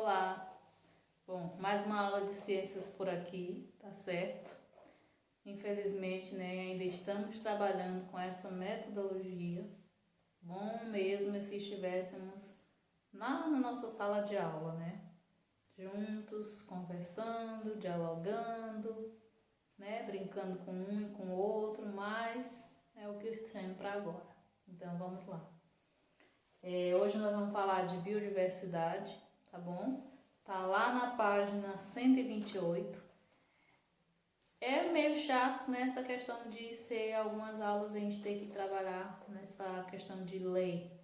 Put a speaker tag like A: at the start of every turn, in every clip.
A: Olá! Bom, mais uma aula de ciências por aqui, tá certo? Infelizmente, ainda estamos trabalhando com essa metodologia. Bom mesmo é se estivéssemos na nossa sala de aula, juntos, conversando, dialogando, brincando com um e com o outro, mas é o que temos para agora. Então, vamos lá. Hoje nós vamos falar de biodiversidade, tá bom? Tá lá na página 128. É meio chato nessa questão de ser algumas aulas a gente ter que trabalhar nessa questão de lei,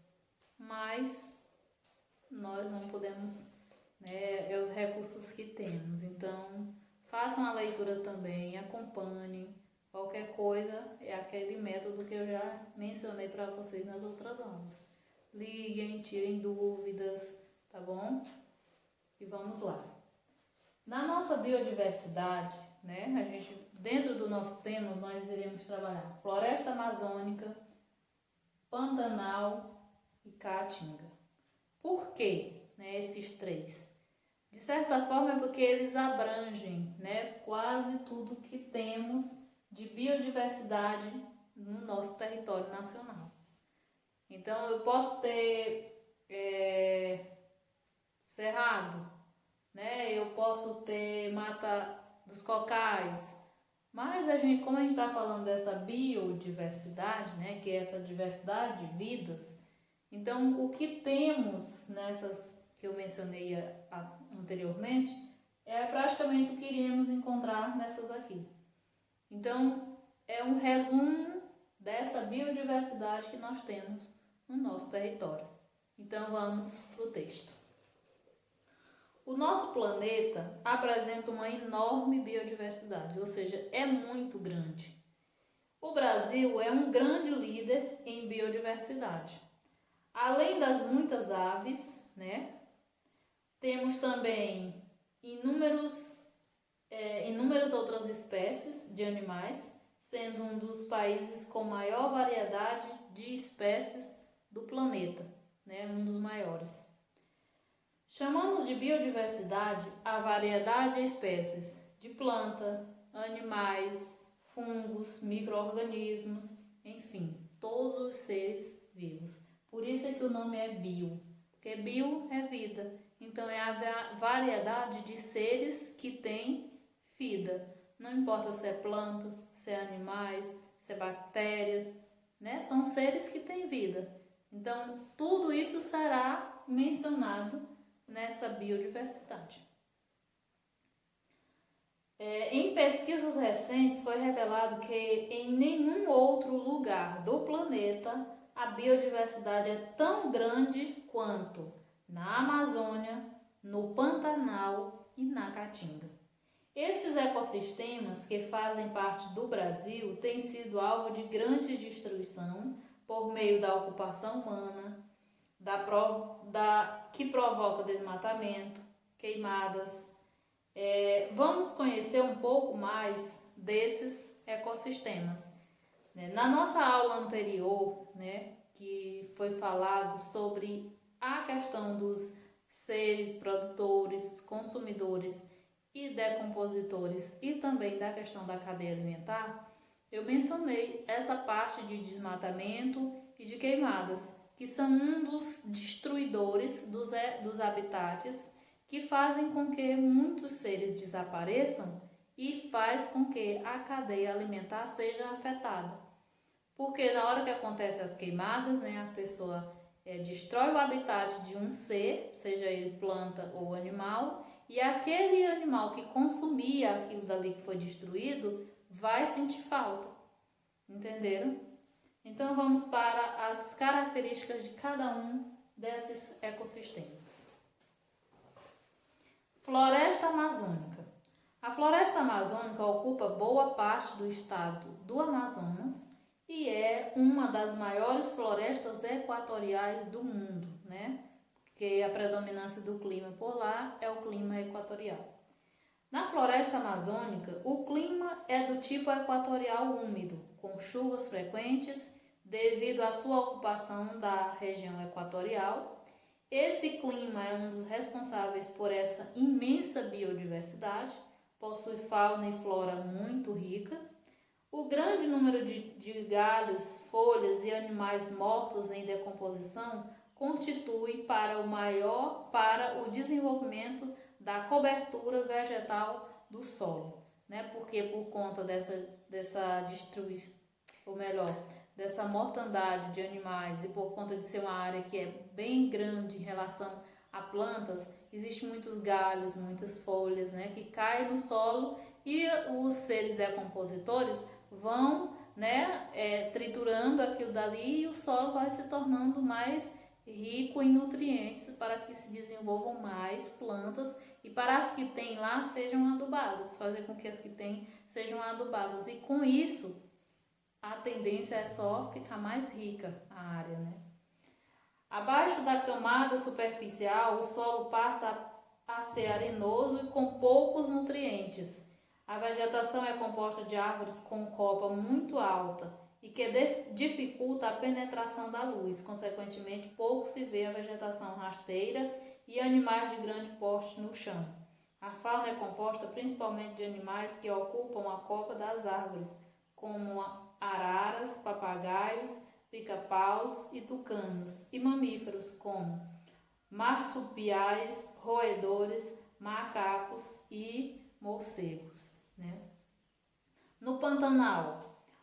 A: mas nós não podemos, é os recursos que temos. Então, façam a leitura também, acompanhem. Qualquer coisa é aquele método que eu já mencionei para vocês nas outras aulas. Liguem, tirem dúvidas, tá bom? E vamos lá. Na nossa biodiversidade, a gente, dentro do nosso tema, nós iremos trabalhar floresta amazônica, Pantanal e Caatinga. Por quê, esses três? De certa forma é porque eles abrangem, quase tudo que temos de biodiversidade no nosso território nacional. Então, eu posso ter cerrado, eu posso ter mata dos cocais, mas como a gente está falando dessa biodiversidade, que é essa diversidade de vidas, então o que temos nessas que eu mencionei anteriormente é praticamente o que iremos encontrar nessas aqui. Então, é um resumo dessa biodiversidade que nós temos no nosso território. Então, vamos para o texto. O nosso planeta apresenta uma enorme biodiversidade, ou seja, é muito grande. O Brasil é um grande líder em biodiversidade. Além das muitas aves, temos também inúmeras outras espécies de animais, sendo um dos países com maior variedade de espécies do planeta, um dos maiores. Chamamos de biodiversidade a variedade de espécies de planta, animais, fungos, micro-organismos, enfim, todos os seres vivos. Por isso é que o nome é bio, porque bio é vida, então é a variedade de seres que têm vida. Não importa se é plantas, se é animais, se é bactérias, são seres que têm vida. Então, tudo isso será mencionado nessa biodiversidade. Em pesquisas recentes foi revelado que em nenhum outro lugar do planeta a biodiversidade é tão grande quanto na Amazônia, no Pantanal e na Caatinga. Esses ecossistemas que fazem parte do Brasil têm sido alvo de grande destruição por meio da ocupação humana, que provoca desmatamento, queimadas. Vamos conhecer um pouco mais desses ecossistemas. Na nossa aula anterior, que foi falado sobre a questão dos seres produtores, consumidores e decompositores e também da questão da cadeia alimentar, eu mencionei essa parte de desmatamento e de queimadas, que são um dos destruidores dos habitats que fazem com que muitos seres desapareçam e faz com que a cadeia alimentar seja afetada. Porque na hora que acontecem as queimadas, a pessoa destrói o habitat de um ser, seja ele planta ou animal, e aquele animal que consumia aquilo dali que foi destruído vai sentir falta. Entenderam? Então vamos para as características de cada um desses ecossistemas. Floresta amazônica. A floresta amazônica ocupa boa parte do estado do Amazonas e é uma das maiores florestas equatoriais do mundo, porque a predominância do clima por lá é o clima equatorial. Na floresta amazônica, o clima é do tipo equatorial úmido, com chuvas frequentes devido à sua ocupação da região equatorial Esse clima é um dos responsáveis por essa imensa biodiversidade, possui fauna e flora muito rica. O grande número de galhos, folhas e animais mortos em decomposição constitui para o desenvolvimento da cobertura vegetal do solo, né? Porque por conta dessa destruição, ou melhor, dessa mortandade de animais e por conta de ser uma área que é bem grande em relação a plantas, existem muitos galhos, muitas folhas, né, que caem no solo e os seres decompositores vão, né, triturando aquilo dali e o solo vai se tornando mais rico em nutrientes para que se desenvolvam mais plantas e para as que tem lá sejam adubadas, fazer com que as que tem sejam adubadas e com isso a tendência é só ficar mais rica a área, né? Abaixo da camada superficial, o solo passa a ser arenoso e com poucos nutrientes. A vegetação é composta de árvores com copa muito alta e que dificulta a penetração da luz. Consequentemente, pouco se vê a vegetação rasteira e animais de grande porte no chão. A fauna é composta principalmente de animais que ocupam a copa das árvores, como araras, papagaios, pica-paus e tucanos, e mamíferos como marsupiais, roedores, macacos e morcegos, né? No Pantanal.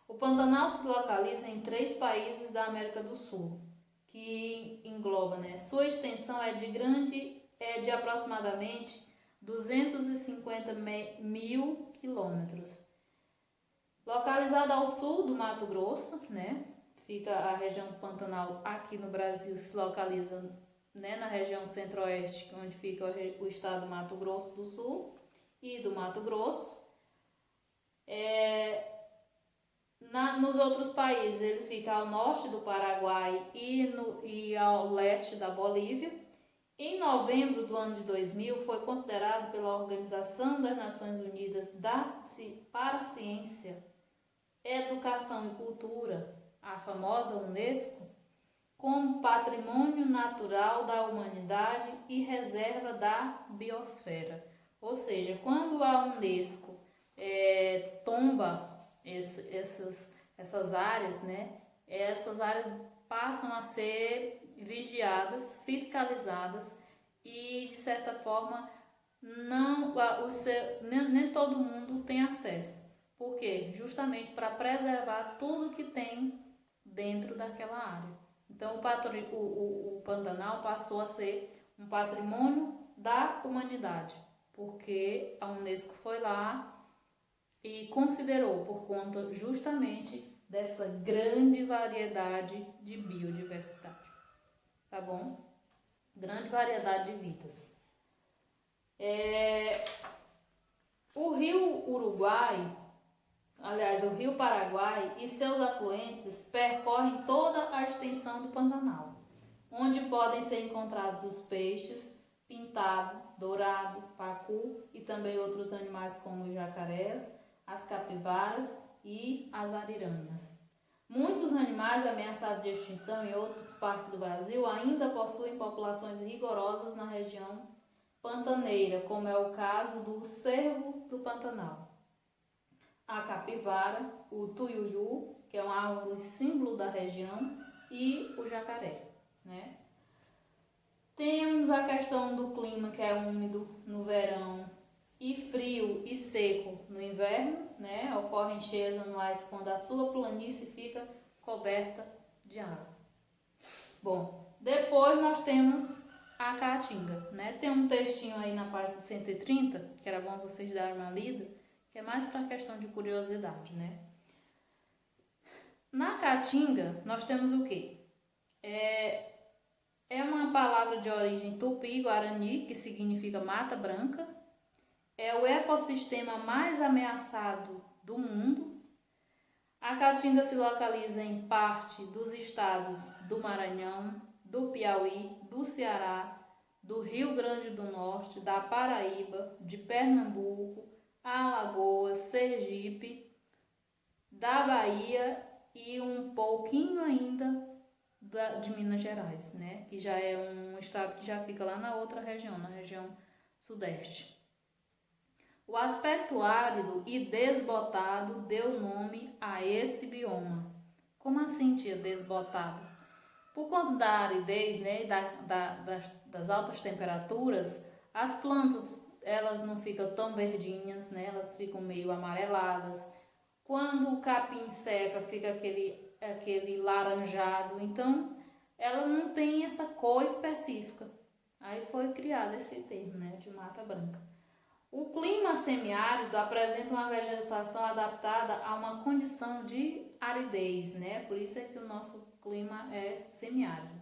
A: O Pantanal se localiza em 3 países da América do Sul, que engloba, né? Sua extensão é de aproximadamente 250 mil quilômetros. Localizada ao sul do Mato Grosso, né? Fica a região do Pantanal aqui no Brasil, se localiza, né, na região centro-oeste, onde fica o estado do Mato Grosso do Sul e do Mato Grosso. Nos outros países ele fica ao norte do Paraguai e ao leste da Bolívia. Em novembro do ano de 2000 foi considerado pela Organização das Nações Unidas para a Ciência, Educação e Cultura, a famosa Unesco, como Patrimônio Natural da Humanidade e Reserva da Biosfera. Ou seja, quando a Unesco tomba essas áreas, né, essas áreas passam a ser vigiadas, fiscalizadas e, de certa forma, nem todo mundo tem acesso. Por quê? Justamente para preservar tudo que tem dentro daquela área. Então, o Pantanal passou a ser um patrimônio da humanidade, porque a Unesco foi lá e considerou por conta justamente dessa grande variedade de biodiversidade, tá bom? Grande variedade de vidas. O rio Uruguai, aliás, o rio Paraguai e seus afluentes percorrem toda a extensão do Pantanal, onde podem ser encontrados os peixes, pintado, dourado, pacu e também outros animais como os jacarés, as capivaras e as ariranhas. Muitos animais ameaçados de extinção em outras partes do Brasil ainda possuem populações rigorosas na região pantaneira, como é o caso do cervo do Pantanal, a capivara, o tuiuiu, que é uma árvore símbolo da região, e o jacaré, né? Temos a questão do clima, que é úmido no verão e frio e seco no inverno, né? Ocorrem cheias anuais quando a sua planície fica coberta de água. Bom, depois nós temos a caatinga, né? Tem um textinho aí na página 130, que era bom vocês darem uma lida, que é mais para questão de curiosidade, né? Na caatinga, nós temos o quê? É uma palavra de origem tupi-guarani, que significa mata branca. É o ecossistema mais ameaçado do mundo. A caatinga se localiza em parte dos estados do Maranhão, do Piauí, do Ceará, do Rio Grande do Norte, da Paraíba, de Pernambuco, Alagoas, Sergipe, da Bahia e um pouquinho ainda de Minas Gerais, né? Que já é um estado que já fica lá na outra região, na região sudeste. O aspecto árido e desbotado deu nome a esse bioma. Como assim, tia, desbotado? Por conta da aridez, né, das altas temperaturas, as plantas elas não ficam tão verdinhas, né, elas ficam meio amareladas. Quando o capim seca, fica aquele laranjado. Então, ela não tem essa cor específica. Aí foi criado esse termo, né, de mata branca. O clima semiárido apresenta uma vegetação adaptada a uma condição de aridez, né? Por isso é que o nosso clima é semiárido.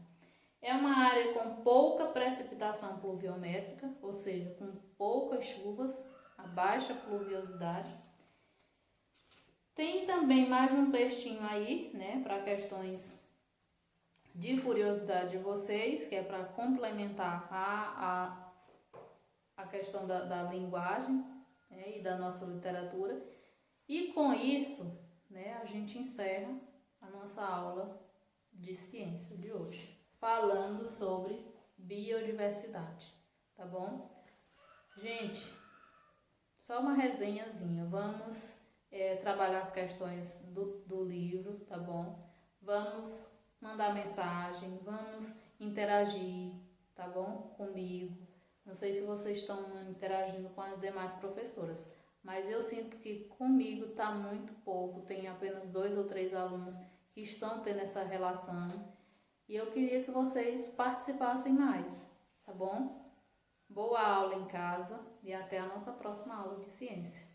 A: É uma área com pouca precipitação pluviométrica, ou seja, com poucas chuvas, a baixa pluviosidade. Tem também mais um textinho aí, né, para questões de curiosidade de vocês, que é para complementar a questão da linguagem, né, e da nossa literatura. E com isso, né, a gente encerra a nossa aula de ciência de hoje, falando sobre biodiversidade, tá bom? Gente, só uma resenhazinha, vamos trabalhar as questões do livro, tá bom? Vamos mandar mensagem, vamos interagir, tá bom? Comigo. Não sei se vocês estão interagindo com as demais professoras, mas eu sinto que comigo está muito pouco, tem apenas 2 ou 3 alunos que estão tendo essa relação e eu queria que vocês participassem mais, tá bom? Boa aula em casa e até a nossa próxima aula de ciência.